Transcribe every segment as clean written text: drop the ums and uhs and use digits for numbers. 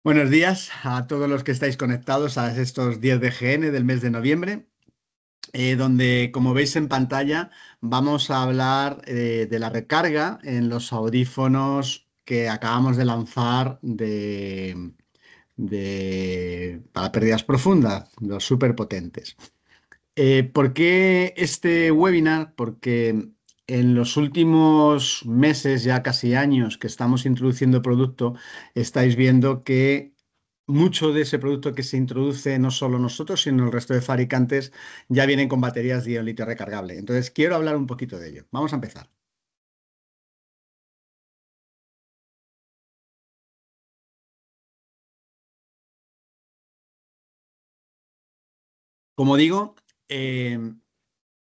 Buenos días a todos los que estáis conectados a estos 10 de GN del mes de noviembre, donde, como veis en pantalla, vamos a hablar de la recarga en los audífonos que acabamos de lanzar para pérdidas profundas, los superpotentes. ¿Por qué este webinar? Porque en los últimos meses, ya casi años que estamos introduciendo producto, estáis viendo que mucho de ese producto que se introduce, no solo nosotros, sino el resto de fabricantes, ya vienen con baterías de ion litio recargable. Entonces, quiero hablar un poquito de ello. Vamos a empezar. Como digo, eh,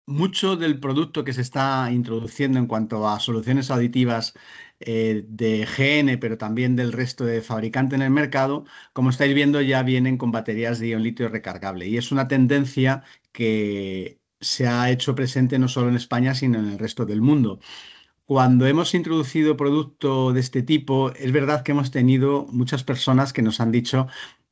mucho del producto que se está introduciendo en cuanto a soluciones auditivas de GN, pero también del resto de fabricantes en el mercado, como estáis viendo, ya vienen con baterías de ion litio recargable. Y es una tendencia que se ha hecho presente no solo en España, sino en el resto del mundo. Cuando hemos introducido producto de este tipo, es verdad que hemos tenido muchas personas que nos han dicho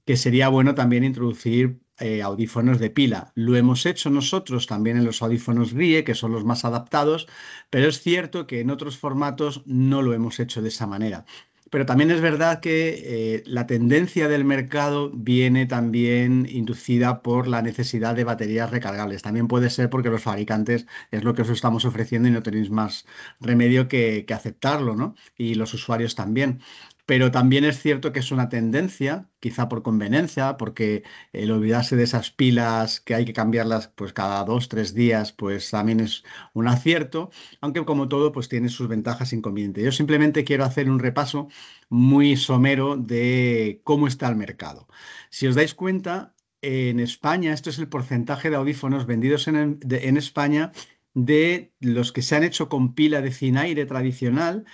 que sería bueno también introducir audífonos de pila. Lo hemos hecho nosotros también en los audífonos RIE, que son los más adaptados, pero es cierto que en otros formatos no lo hemos hecho de esa manera. Pero también es verdad que la tendencia del mercado viene también inducida por la necesidad de baterías recargables. También puede ser porque los fabricantes es lo que os estamos ofreciendo y no tenéis más remedio que aceptarlo, ¿no? Y los usuarios también. Pero también es cierto que es una tendencia, quizá por conveniencia, porque el olvidarse de esas pilas que hay que cambiarlas pues cada 2, 3 días, pues también es un acierto, aunque como todo pues tiene sus ventajas e inconvenientes. Yo simplemente quiero hacer un repaso muy somero de cómo está el mercado. Si os dais cuenta, en España, esto es el porcentaje de audífonos vendidos en España de los que se han hecho con pila de Cinaire tradicional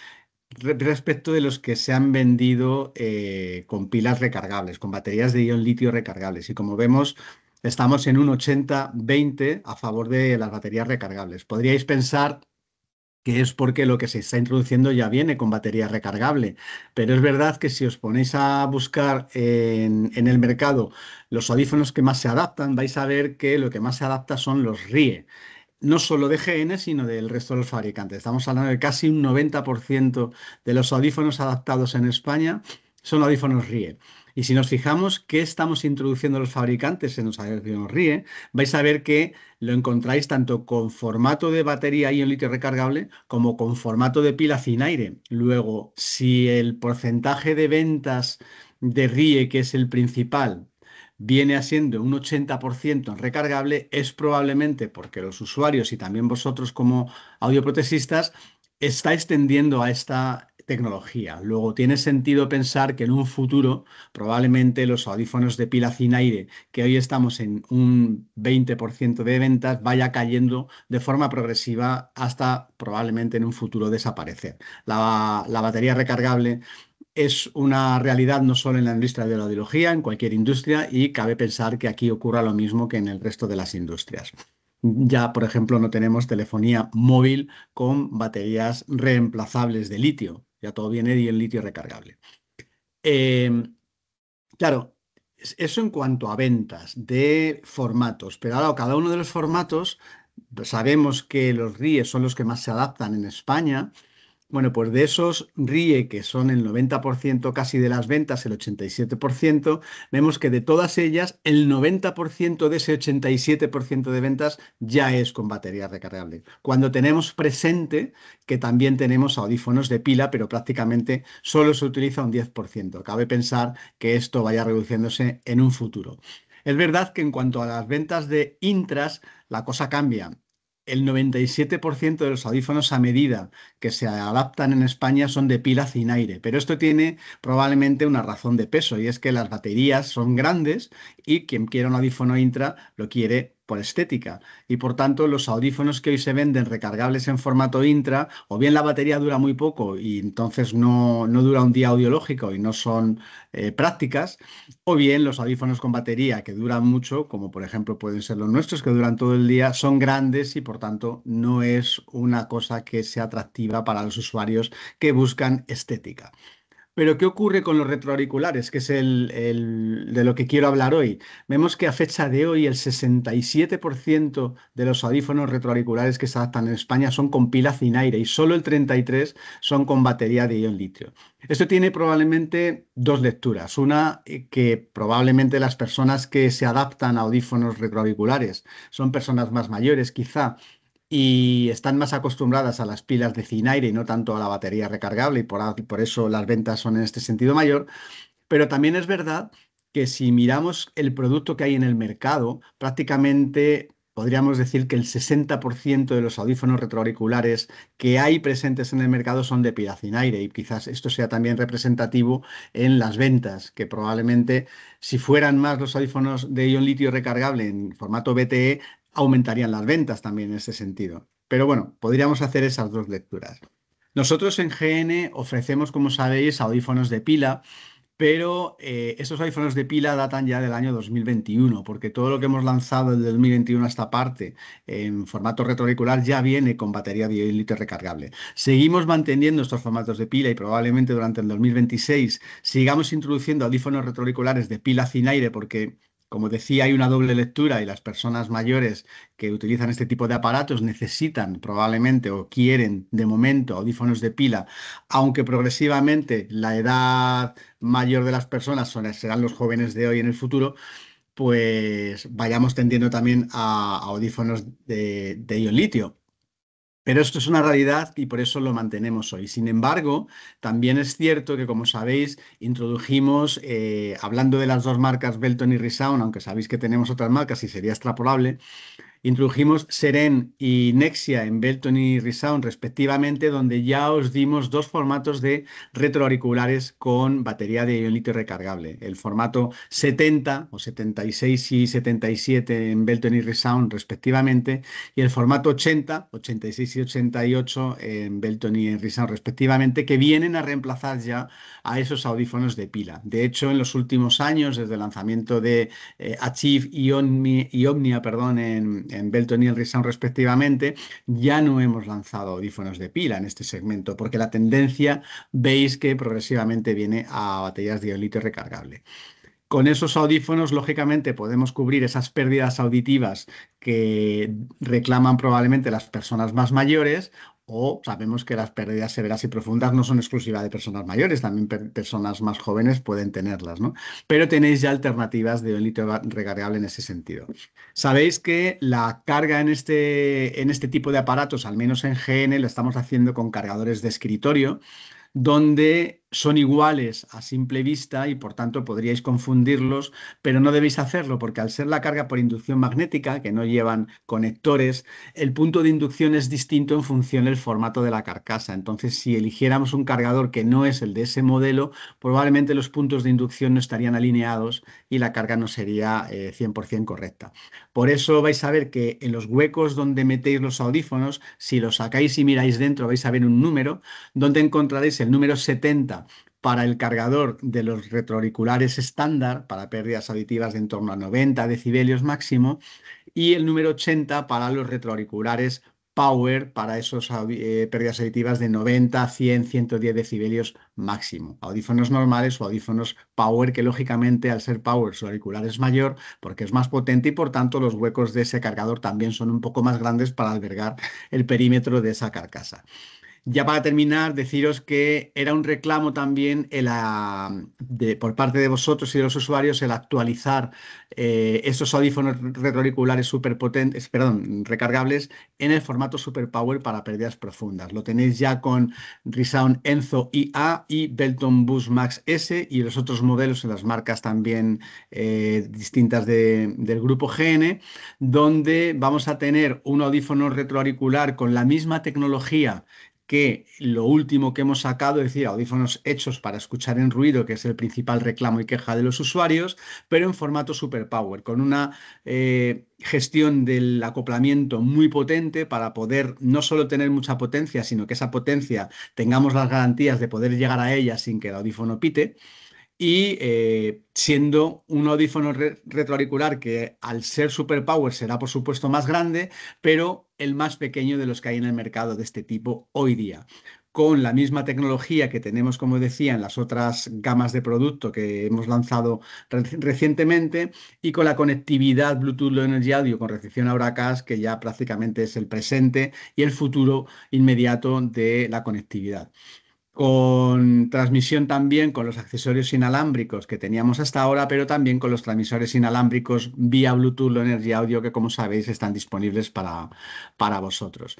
respecto de los que se han vendido con pilas recargables, con baterías de ion litio recargables. Y como vemos, estamos en un 80-20 a favor de las baterías recargables. Podríais pensar que es porque lo que se está introduciendo ya viene con batería recargable. Pero es verdad que si os ponéis a buscar en el mercado los audífonos que más se adaptan, vais a ver que lo que más se adapta son los RIE, no solo de GN, sino del resto de los fabricantes. Estamos hablando de casi un 90% de los audífonos adaptados en España son audífonos RIE. Y si nos fijamos qué estamos introduciendo los fabricantes en los audífonos RIE, vais a ver que lo encontráis tanto con formato de batería ion litio recargable como con formato de pila sin aire. Luego, si el porcentaje de ventas de RIE, que es el principal, viene a siendo un 80% en recargable, es probablemente porque los usuarios y también vosotros como audioprotesistas estáis tendiendo a esta tecnología. Luego tiene sentido pensar que en un futuro probablemente los audífonos de pila sin aire, que hoy estamos en un 20% de ventas, vaya cayendo de forma progresiva hasta probablemente en un futuro desaparecer. La batería recargable es una realidad no solo en la industria de la audiología, en cualquier industria, y cabe pensar que aquí ocurra lo mismo que en el resto de las industrias. Ya, por ejemplo, no tenemos telefonía móvil con baterías reemplazables de litio. Ya todo viene de litio recargable. Eh, claro, eso en cuanto a ventas de formatos, pero ahora cada uno de los formatos, sabemos que los RIE son los que más se adaptan en España. Bueno, pues de esos RIE, que son el 90% casi de las ventas, el 87%, vemos que de todas ellas, el 90% de ese 87% de ventas ya es con batería recargable. Cuando tenemos presente que también tenemos audífonos de pila, pero prácticamente solo se utiliza un 10%. Cabe pensar que esto vaya reduciéndose en un futuro. Es verdad que en cuanto a las ventas de intras, la cosa cambia. El 97% de los audífonos a medida que se adaptan en España son de pila sin aire, pero esto tiene probablemente una razón de peso y es que las baterías son grandes y quien quiera un audífono intra lo quiere por estética y por tanto los audífonos que hoy se venden recargables en formato intra o bien la batería dura muy poco y entonces no dura un día audiológico y no son prácticas, o bien los audífonos con batería que duran mucho, como por ejemplo pueden ser los nuestros que duran todo el día, son grandes y por tanto no es una cosa que sea atractiva para los usuarios que buscan estética. Pero ¿qué ocurre con los retroauriculares? Que es de lo que quiero hablar hoy. Vemos que a fecha de hoy el 67% de los audífonos retroauriculares que se adaptan en España son con pila sin aire y solo el 33% son con batería de ion litio. Esto tiene probablemente dos lecturas. Una, que probablemente las personas que se adaptan a audífonos retroauriculares son personas más mayores, quizá, y están más acostumbradas a las pilas de Cinaire y no tanto a la batería recargable y por eso las ventas son en este sentido mayor. Pero también es verdad que si miramos el producto que hay en el mercado, prácticamente podríamos decir que el 60% de los audífonos retroauriculares que hay presentes en el mercado son de pila Cinaire y quizás esto sea también representativo en las ventas, que probablemente si fueran más los audífonos de ion litio recargable en formato BTE, aumentarían las ventas también en ese sentido. Pero bueno, podríamos hacer esas dos lecturas. Nosotros en GN ofrecemos, como sabéis, audífonos de pila, pero estos audífonos de pila datan ya del año 2021, porque todo lo que hemos lanzado desde 2021 a esta parte en formato retroauricular ya viene con batería de 10 litros recargable. Seguimos manteniendo estos formatos de pila y probablemente durante el 2026 sigamos introduciendo audífonos retroauriculares de pila sin aire porque, como decía, hay una doble lectura y las personas mayores que utilizan este tipo de aparatos necesitan probablemente o quieren de momento audífonos de pila, aunque progresivamente la edad mayor de las personas serán los jóvenes de hoy en el futuro, pues vayamos tendiendo también a audífonos de ion litio. Pero esto es una realidad y por eso lo mantenemos hoy. Sin embargo, también es cierto que, como sabéis, introdujimos, hablando de las dos marcas Belton y Resound, aunque sabéis que tenemos otras marcas y sería extrapolable, introdujimos Seren y Nexia en Belton y Resound respectivamente, donde ya os dimos dos formatos de retroauriculares con batería de ion litio recargable. El formato 70 o 76 y 77 en Belton y Resound respectivamente, y el formato 80, 86 y 88 en Belton y en Resound respectivamente, que vienen a reemplazar ya a esos audífonos de pila. De hecho, en los últimos años, desde el lanzamiento de Achieve y Omnia, perdón, en Belton y en Resound respectivamente, ya no hemos lanzado audífonos de pila en este segmento, porque la tendencia veis que progresivamente viene a baterías de ion litio recargable. Con esos audífonos, lógicamente, podemos cubrir esas pérdidas auditivas que reclaman probablemente las personas más mayores, o sabemos que las pérdidas severas y profundas no son exclusivas de personas mayores, también personas más jóvenes pueden tenerlas, ¿no? Pero tenéis ya alternativas de litio recargable en ese sentido. Sabéis que la carga en este tipo de aparatos, al menos en GN, lo estamos haciendo con cargadores de escritorio donde son iguales a simple vista y por tanto podríais confundirlos, pero no debéis hacerlo porque al ser la carga por inducción magnética, que no llevan conectores, el punto de inducción es distinto en función del formato de la carcasa. Entonces, si eligiéramos un cargador que no es el de ese modelo, probablemente los puntos de inducción no estarían alineados y la carga no sería 100% correcta. Por eso vais a ver que en los huecos donde metéis los audífonos, si los sacáis y miráis dentro, vais a ver un número donde encontraréis el número 70 para el cargador de los retroauriculares estándar, para pérdidas auditivas de en torno a 90 decibelios máximo, y el número 80 para los retroauriculares Power, para esos pérdidas auditivas de 90, 100, 110 decibelios máximo. Audífonos normales o audífonos Power, que lógicamente al ser Power su auricular es mayor porque es más potente y por tanto los huecos de ese cargador también son un poco más grandes para albergar el perímetro de esa carcasa. Ya para terminar, deciros que era un reclamo también por parte de vosotros y de los usuarios el actualizar estos audífonos retroauriculares superpotentes, perdón, recargables en el formato Super Power para pérdidas profundas. Lo tenéis ya con Resound Enzo IA y Belton Boost Max S y los otros modelos en las marcas también distintas del grupo GN, donde vamos a tener un audífono retroauricular con la misma tecnología que lo último que hemos sacado, es decir, audífonos hechos para escuchar en ruido, que es el principal reclamo y queja de los usuarios, pero en formato Super Power, con una gestión del acoplamiento muy potente para poder no solo tener mucha potencia, sino que esa potencia tengamos las garantías de poder llegar a ella sin que el audífono pite y siendo un audífono retroauricular que al ser Super Power será por supuesto más grande, pero el más pequeño de los que hay en el mercado de este tipo hoy día. con la misma tecnología que tenemos, como decía, en las otras gamas de producto que hemos lanzado recientemente y con la conectividad Bluetooth Low Energy Audio con recepción Auracast, que ya prácticamente es el presente y el futuro inmediato de la conectividad. Con transmisión también con los accesorios inalámbricos que teníamos hasta ahora, pero también con los transmisores inalámbricos vía Bluetooth Low Energy Audio que, como sabéis, están disponibles para vosotros.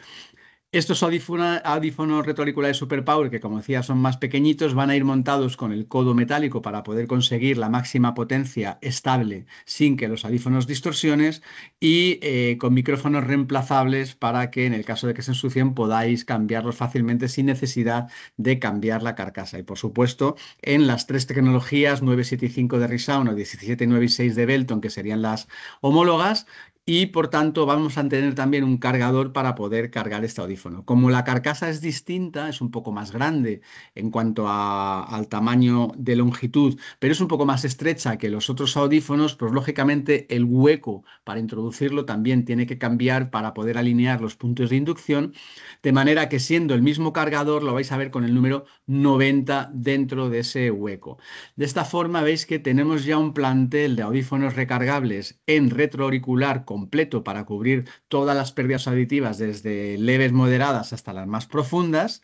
Estos audífonos retroauriculares SuperPower, que como decía son más pequeñitos, van a ir montados con el codo metálico para poder conseguir la máxima potencia estable sin que los audífonos distorsiones y con micrófonos reemplazables para que en el caso de que se ensucien podáis cambiarlos fácilmente sin necesidad de cambiar la carcasa. Y por supuesto, en las tres tecnologías 975 de ReSound o 17906 de Belton, que serían las homólogas, y por tanto vamos a tener también un cargador para poder cargar este audífono. Como la carcasa es distinta, es un poco más grande en cuanto al tamaño de longitud, pero es un poco más estrecha que los otros audífonos, pues lógicamente el hueco para introducirlo también tiene que cambiar para poder alinear los puntos de inducción, de manera que siendo el mismo cargador lo vais a ver con el número 90 dentro de ese hueco. De esta forma veis que tenemos ya un plantel de audífonos recargables en retroauricular completo para cubrir todas las pérdidas auditivas desde leves moderadas hasta las más profundas,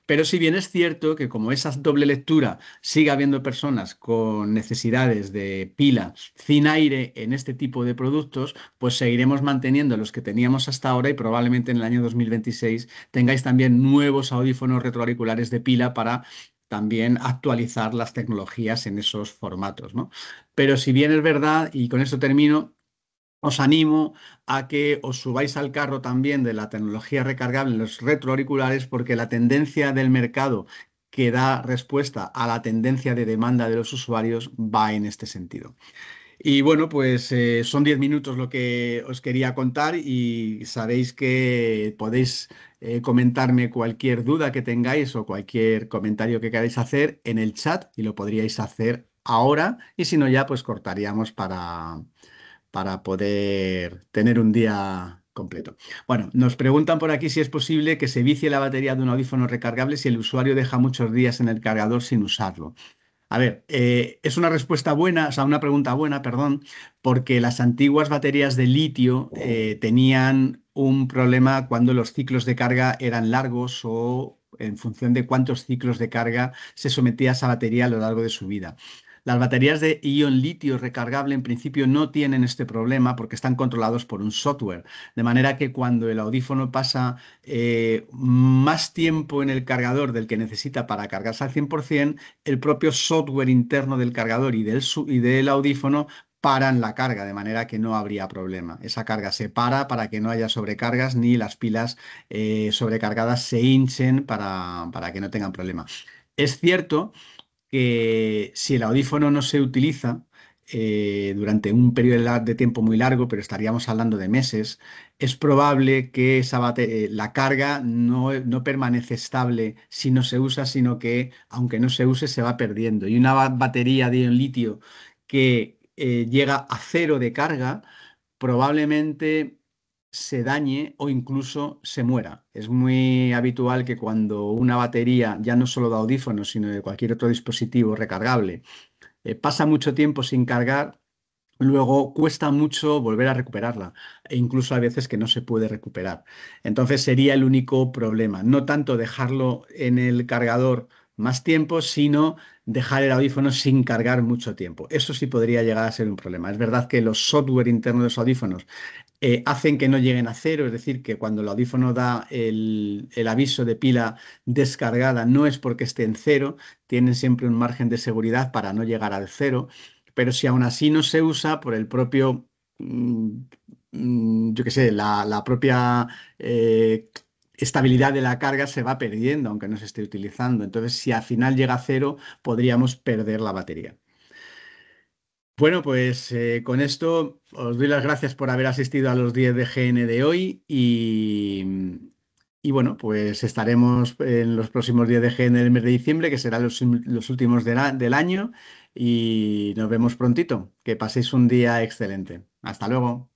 pero si bien es cierto que como esa doble lectura sigue habiendo personas con necesidades de pila sin aire en este tipo de productos, pues seguiremos manteniendo los que teníamos hasta ahora y probablemente en el año 2026 tengáis también nuevos audífonos retroauriculares de pila para también actualizar las tecnologías en esos formatos, ¿no? Pero si bien es verdad, y con esto termino, os animo a que os subáis al carro también de la tecnología recargable en los retroauriculares porque la tendencia del mercado que da respuesta a la tendencia de demanda de los usuarios va en este sentido. Y bueno, pues son 10 minutos lo que os quería contar y sabéis que podéis comentarme cualquier duda que tengáis o cualquier comentario que queráis hacer en el chat y lo podríais hacer ahora y si no ya pues cortaríamos para poder tener un día completo. Bueno, nos preguntan por aquí si es posible que se vicie la batería de un audífono recargable si el usuario deja muchos días en el cargador sin usarlo. A ver, es una respuesta buena, o sea, una pregunta buena, perdón, porque las antiguas baterías de litio tenían un problema cuando los ciclos de carga eran largos o en función de cuántos ciclos de carga se sometía a esa batería a lo largo de su vida. Las baterías de ion litio recargable en principio no tienen este problema porque están controlados por un software, de manera que cuando el audífono pasa más tiempo en el cargador del que necesita para cargarse al 100%, el propio software interno del cargador y del audífono paran la carga, de manera que no habría problema. Esa carga se para que no haya sobrecargas ni las pilas sobrecargadas se hinchen para que no tengan problema. Es cierto que si el audífono no se utiliza durante un periodo de tiempo muy largo, pero estaríamos hablando de meses, es probable que la carga no permanece estable si no se usa, sino que aunque no se use se va perdiendo. Y una batería de ion litio que llega a cero de carga probablemente se dañe o incluso se muera. Es muy habitual que cuando una batería, ya no solo de audífonos, sino de cualquier otro dispositivo recargable, pasa mucho tiempo sin cargar, luego cuesta mucho volver a recuperarla e incluso a veces que no se puede recuperar. Entonces sería el único problema, no tanto dejarlo en el cargador más tiempo, sino dejar el audífono sin cargar mucho tiempo. Eso sí podría llegar a ser un problema. Es verdad que los software internos de los audífonos hacen que no lleguen a cero, es decir, que cuando el audífono da el aviso de pila descargada no es porque esté en cero, tienen siempre un margen de seguridad para no llegar al cero, pero si aún así no se usa por el propio, mm, yo qué sé, la propia estabilidad de la carga se va perdiendo aunque no se esté utilizando. Entonces, si al final llega a cero, podríamos perder la batería. Bueno, pues con esto os doy las gracias por haber asistido a los 10 de GN de hoy y bueno, pues estaremos en los próximos 10 de GN del mes de diciembre, que serán los últimos del año y nos vemos prontito. Que paséis un día excelente. Hasta luego.